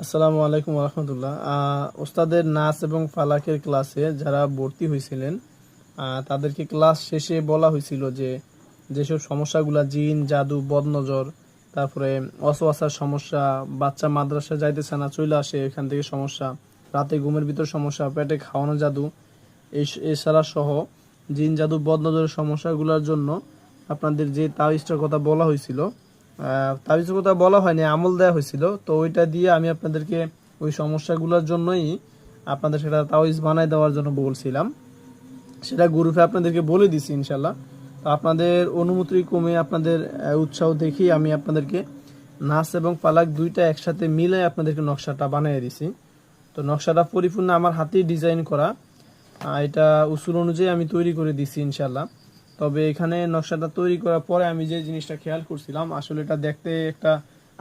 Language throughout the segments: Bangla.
আসসালামু আলাইকুম রহমতুল্লাহ। ওস্তাদের নাচ এবং ফালাকের ক্লাসে যারা ভর্তি হয়েছিলেন তাদেরকে ক্লাস শেষে বলা হয়েছিল যে যেসব সমস্যাগুলা জিন জাদু বদনজর, তারপরে অসওয়াসার সমস্যা, বাচ্চা মাদ্রাসা যাইতেছে না চলে আসে এখান থেকে সমস্যা, রাতে ঘুমের ভিতর সমস্যা, পেটে খাওয়ানো জাদু, এছাড়া সহ জিন জাদু বদনজরের সমস্যাগুলোর জন্য আপনাদের যে তাবিজটার কথা বলা হয়েছিল, তাবিজের কথা বলা হয়নি, আমল দেওয়া হয়েছিল। তো ওইটা দিয়ে আমি আপনাদেরকে ওই সমস্যাগুলোর জন্যই আপনাদের সেটা তাবিজ বানাই দেওয়ার জন্য বলছিলাম। সেটা গ্রুপে আপনাদেরকে বলে দিছি ইনশাল্লাহ। তো আপনাদের অনুমতি কমে আপনাদের উৎসাহ দেখেই আমি আপনাদেরকে নাচ এবং পালাক দুইটা একসাথে মিলে আপনাদেরকে নকশাটা বানিয়ে দিছি। তো নকশাটা পরিপূর্ণ আমার হাতেই ডিজাইন করা, এটা উসুল অনুযায়ী আমি তৈরি করে দিছি ইনশাল্লাহ। তবে এখানে নকশাটা তৈরি করার পরে আমি যে জিনিসটা খেয়াল করছিলাম, আসলে এটা দেখতে একটা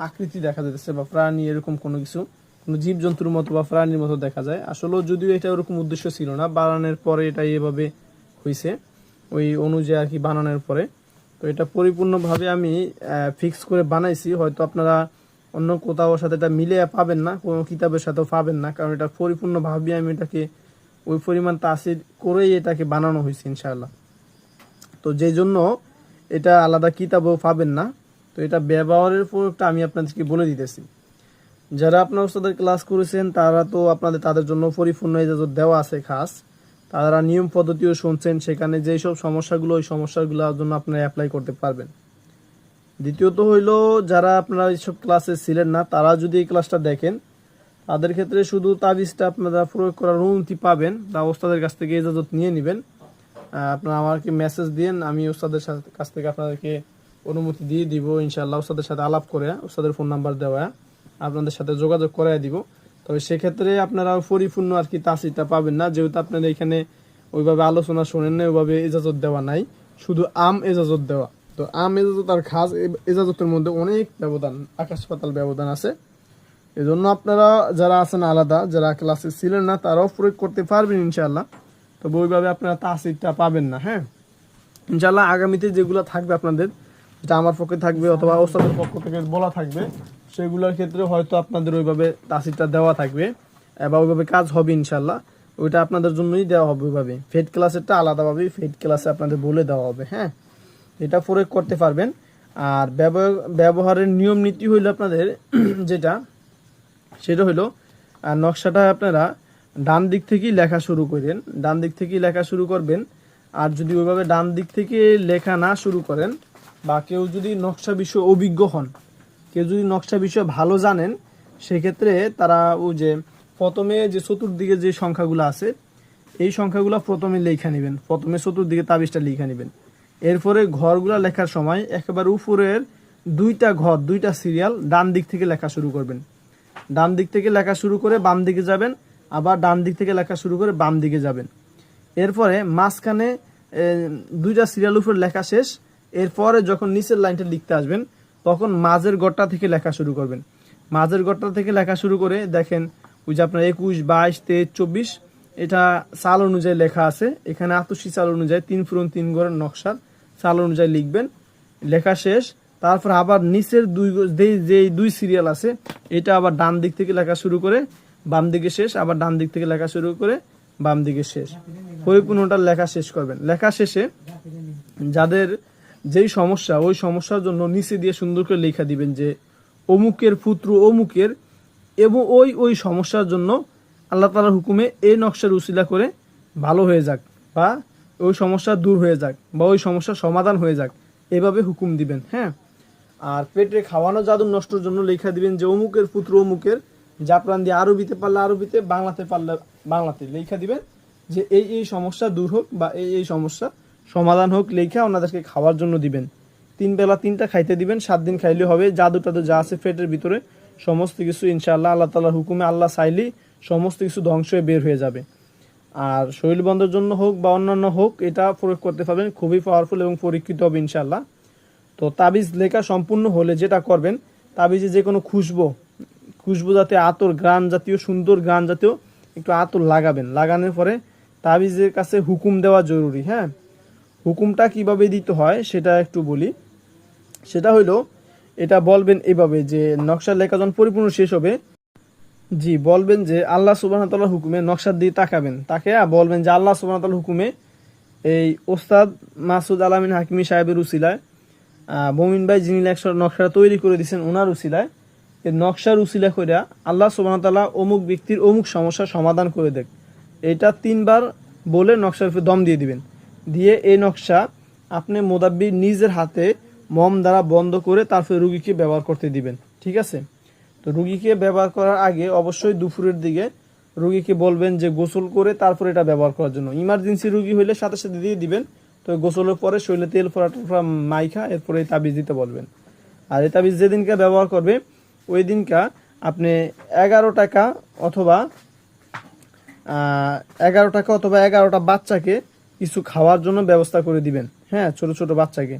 আকৃতি দেখা যাচ্ছে বা প্রাণী এরকম কোনো কিছু, কোনো জীবজন্তুর মতো বা প্রাণীর মতো দেখা যায়। আসলে যদিও এটা ওরকম উদ্দেশ্য ছিল না, বানানোর পরে এটা এভাবে হয়েছে, ওই অনুযায়ী আর কি বানানোর পরে। তো এটা পরিপূর্ণভাবে আমি ফিক্স করে বানাইছি। হয়তো আপনারা অন্য কোথাও সাথে এটা মিলে পাবেন না, কোনো কিতাবের সাথেও পাবেন না, কারণ এটা পরিপূর্ণভাবে আমি এটাকে ওই পরিমাণ তাসির করেই এটাকে বানানো হয়েছে ইনশাআল্লাহ। তো যেই জন্য এটা আলাদা কিতাবও পাবেন না। তো এটা ব্যবহারের প্রয়োগটা আমি আপনাদেরকে বলে দিতেছি। যারা আপনার ওস্তাদের ক্লাস করেছেন তারা তো তাদের জন্য পরিপূর্ণ ইজাজত দেওয়া আছে খাস। তারা নিয়ম পদ্ধতিও শুনছেন, সেখানে যেই সব সমস্যাগুলো ওই সমস্যাগুলোর জন্য আপনারা অ্যাপ্লাই করতে পারবেন। দ্বিতীয়ত হইল, যারা আপনারা এইসব ক্লাসে ছিলেন না তারা যদি এই ক্লাসটা দেখেন, তাদের ক্ষেত্রে শুধু তাবিজটা আপনারা প্রয়োগ করার অনুমতি পাবেন, তা ওস্তাদের কাছ থেকে ইজাজত নিয়ে নেবেন। আপনারা আমাকে মেসেজ দিন, আমি ওস্তাদের কাছ থেকে আপনাদেরকে অনুমতি দিয়ে দিব ইনশাআল্লাহ। ওস্তাদের সাথে আলাপ করে, ওস্তাদের ফোন নাম্বার দেওয়া, আপনাদের সাথে যোগাযোগ করাই দিব। তবে সেক্ষেত্রে আপনারা পরিপূর্ণ আর কি তাসিরটা পাবেন না, যেহেতু আপনারা এখানে ওইভাবে আলোচনা শোনেন না, ওইভাবে ইজাজত দেওয়া নাই, শুধু আম এজাজত দেওয়া। তো আম এজাজত আর খাস এজাজতের মধ্যে অনেক ব্যবধান, আকাশ পাতাল ব্যবধান আছে। এজন্য আপনারা যারা আছেন আলাদা, যারা ক্লাসে ছিলেন না, তারাও প্রয়োগ করতে পারবেন ইনশাআল্লাহ। তবে ওইভাবে আপনারা তাসিরটা পাবেন না। হ্যাঁ, ইনশাআল্লাহ আগামীতে যেগুলো থাকবে আপনাদের, যেটা আমার পক্ষে থাকবে অথবা ওস্তাদের পক্ষ থেকে বলা থাকবে, সেগুলোর ক্ষেত্রে হয়তো আপনাদের ওইভাবে তাসিরটা দেওয়া থাকবে বা ওইভাবে কাজ হবে ইনশাআল্লাহ। ওইটা আপনাদের জন্যই দেওয়া হবে ওইভাবে। ফেড ক্লাসেরটা আলাদাভাবে ফেড ক্লাসে আপনাদের বলে দেওয়া হবে। হ্যাঁ, এটা প্রয়োগ করতে পারবেন। আর ব্যবহারের নিয়ম নীতি হইলো আপনাদের যেটা, সেটা হলো নকশাটা আপনারা ডান দিক থেকেই লেখা শুরু করেন, ডান দিক থেকেই লেখা শুরু করবেন। আর যদি ওইভাবে ডান দিক থেকে লেখা না শুরু করেন, বা কেউ যদি নকশা বিষয়ে অভিজ্ঞ হন, কেউ যদি নকশা বিষয়ে ভালো জানেন, সেক্ষেত্রে তারা ওই যে প্রথমে যে চতুর্দিকে যে সংখ্যাগুলো আছে, এই সংখ্যাগুলো প্রথমে লেখা নেবেন, প্রথমে চতুর্দিকে তাবিজটা লিখে নেবেন। এরপরে ঘরগুলো লেখার সময় একেবারে উপরের দুইটা ঘর, দুইটা সিরিয়াল ডান দিক থেকে লেখা শুরু করবেন। ডান দিক থেকে লেখা শুরু করে বাম দিকে যাবেন, আবার ডান দিক থেকে লেখা শুরু করে বাম দিকে যাবেন। এরপরে মাঝখানে দুইটা সিরিয়াল উপর লেখা শেষ। এরপরে যখন নিচের লাইনটা লিখতে আসবেন, তখন মাঝের গড়টা থেকে লেখা শুরু করবেন। মাঝের গড়টা থেকে লেখা শুরু করে দেখেন ওই যে আপনার 21, 22, 23, 24 এটা সাল অনুযায়ী লেখা আছে। এখানে আতসী চাল অনুযায়ী 3x3 ঘরের নকশার চাল অনুযায়ী লিখবেন। লেখা শেষ, তারপর আবার নিচের দুই সিরিয়াল আছে, এটা আবার ডান দিক থেকে লেখা শুরু করে বাম দিকে শেষ, আবার ডান দিক থেকে লেখা শুরু করে বাম দিকে শেষ, পরিপূর্ণটা লেখা শেষ করবেন। লেখা শেষে যাদের যেই সমস্যা, ওই সমস্যার জন্য নিচে দিয়ে সুন্দর করে লেখা দিবেন যে অমুকের পুত্র অমুকের, এবং ওই সমস্যার জন্য আল্লাহ তাআলার হুকুমে এই নকশার উসিলা করে ভালো হয়ে যাক, বা ওই সমস্যা দূর হয়ে যাক, বা ওই সমস্যার সমাধান হয়ে যাক, এভাবে হুকুম দিবেন। হ্যাঁ, আর পেটে খাওয়ানো জাদু নষ্টর জন্য লেখা দিবেন যে অমুকের পুত্র অমুকের, জাফরান দিয়ে আরবিতে পারলে আরবিতে, বাংলাতে পারলে বাংলাতে লেখা দিবেন যে এই সমস্যা দূর হোক বা এই সমস্যা সমাধান হোক, লেখা ওনাদেরকে খাওয়ার জন্য দিবেন। 3 বেলা 3টা খাইতে দিবেন, 7 দিন খাইলে হবে। জাদু টাদু যা আছে পেটের ভিতরে সমস্ত কিছু ইনশাআল্লাহ আল্লাহ তাআলার হুকুমে, আল্লাহ চাইলেই সমস্ত কিছু ধ্বংস হয়ে বের হয়ে যাবে। আর শরীর বন্ধের জন্য হোক বা অন্যান্য হোক, এটা প্রয়োগ করতে পারবেন, খুবই পাওয়ারফুল এবং পরীক্ষিত হবে ইনশাআল্লাহ। তো তাবিজ লেখা সম্পূর্ণ হলে যেটা করবেন, তাবিজে যে কোনো খুশবু জাতীয় আতর, গ্রান জাতীয়, সুন্দর গ্রান জাতীয় একটু আতর লাগাবেন। লাগানোর পরে তাবিজের কাছে হুকুম দেওয়া জরুরি। হ্যাঁ, হুকুমটা কিভাবে দিতে হয় সেটা একটু বলি। সেটা হইলো, এটা বলবেন এইভাবে যে নকশা লেখা যখন পরিপূর্ণ শেষ হবে, জি, বলবেন যে আল্লাহ সুবহানাহু ওয়া তাআলার হুকুমে নকশার দিকে তাকাবেন, তাকিয়ে বলবেন যে আল্লাহ সুবহানাহু ওয়া তাআলার হুকুমে এই ওস্তাদ মাসুদ আলামিন হাকিমি সাহেবের উসিলায় মমিন ভাই যিনি নকশাটা তৈরি করে দিয়েছেন ওনার উসিলায়, এই নকশার উসিলা কইরা আল্লাহ সুবহানাহু ওয়া তাআলা অমুক ব্যক্তির অমুক সমস্যার সমাধান করে দেখ, এটা 3 বার বলে নকশার উপরে দম দিয়ে দিবেন। দিয়ে এই নকশা আপনি মোদাব্বির নিজের হাতে মম দ্বারা বন্ধ করে তারপরে রুগীকে ব্যবহার করতে দিবেন। ঠিক আছে? তো রুগীকে ব্যবহার করার আগে অবশ্যই দুপুরের দিকে রুগীকে বলবেন যে গোসল করে তারপর এটা ব্যবহার করার জন্য। ইমার্জেন্সি রুগী হইলে সাথে সাথে দিয়ে দিবেন। তো গোসলের পরে শরীরে তেল ফোড়া মাইখা এরপরে এই তাবিজ দিতে বলবেন। আর এই তাবিজ যেদিনকে ব্যবহার করবে ওই দিনকা আপনি 11 টাকা অথবা 11টা বাচ্চাকে কিছু খাওয়ার জন্য ব্যবস্থা করে দিবেন। হ্যাঁ, ছোট ছোট বাচ্চাকে,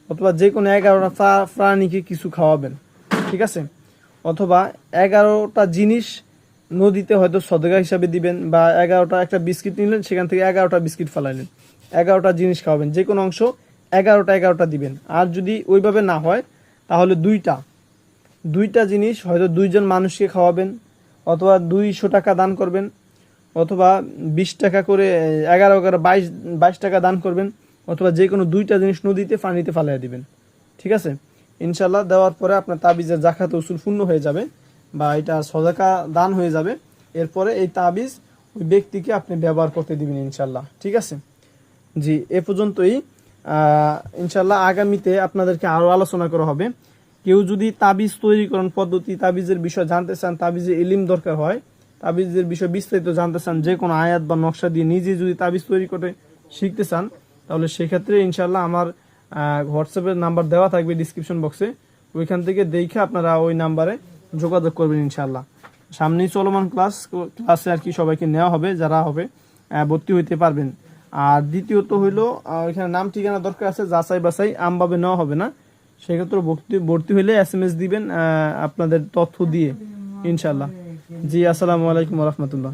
অথবা যে কোনো 11টা প্রাণীকে কিছু খাওয়াবেন। ঠিক আছে? অথবা 11টা জিনিস নদীতে হয়তো সদকা হিসাবে দিবেন, বা 11টা একটা বিস্কিট নিলেন, সেখান থেকে 11টা বিস্কিট ফালাইলেন, 11টা জিনিস খাওয়াবেন, যে কোনো অংশ 11টা দিবেন। আর যদি ওইভাবে না হয় তাহলে দুইটা জিনিস হয়তো 2জন মানুষকে খাওয়াবেন, অথবা 200 টাকা দান করবেন, অথবা 20 টাকা করে 22 টাকা দান করবেন, অথবা যে কোনো 2টা জিনিস নদীতে পানিতে ফালাইয়া দিবেন। ঠিক আছে? ইনশাল্লাহ দেওয়ার পরে আপনার তাবিজের জাকাত উসুল পূর্ণ হয়ে যাবে, বা এটা সদাকা দান হয়ে যাবে। এরপরে এই তাবিজ ওই ব্যক্তিকে আপনি ব্যবহার করতে দিবেন ইনশাল্লাহ। ঠিক আছে? জি, এ পর্যন্তই। ইনশাল্লাহ আগামীতে আপনাদেরকে আরও আলোচনা করা হবে। কেউ যদি তাবিজ তৈরিকরণ পদ্ধতি, তাবিজের বিষয় জানতে চান, তাবিজের ইলিম দরকার হয়, তাবিজের বিষয় বিস্তারিত জানতে চান, যে কোনো আয়াত বা নকশা দিয়ে নিজে যদি তাবিজ তৈরি করে শিখতে চান, তাহলে সেক্ষেত্রে ইনশাল্লাহ আমার হোয়াটসঅ্যাপের নাম্বার দেওয়া থাকবে ডিসক্রিপশন বক্সে, ওইখান থেকে দেখে আপনারা ওই নাম্বারে যোগাযোগ করবেন ইনশাল্লাহ। সামনেই চলমান ক্লাসে আর কি সবাইকে নেওয়া হবে, যারা হবে ভর্তি হইতে পারবেন। আর দ্বিতীয়ত হইলো এখানে নাম ঠিকানা দরকার আছে, যাচাই বাছাই আমভাবে নেওয়া হবে না। সেক্ষেত্রে ভর্তি হইলে SMS দিবেন আপনাদের তথ্য দিয়ে ইনশাল্লাহ। জি, আসসালামু আলাইকুম ওয়া রাহমাতুল্লাহ।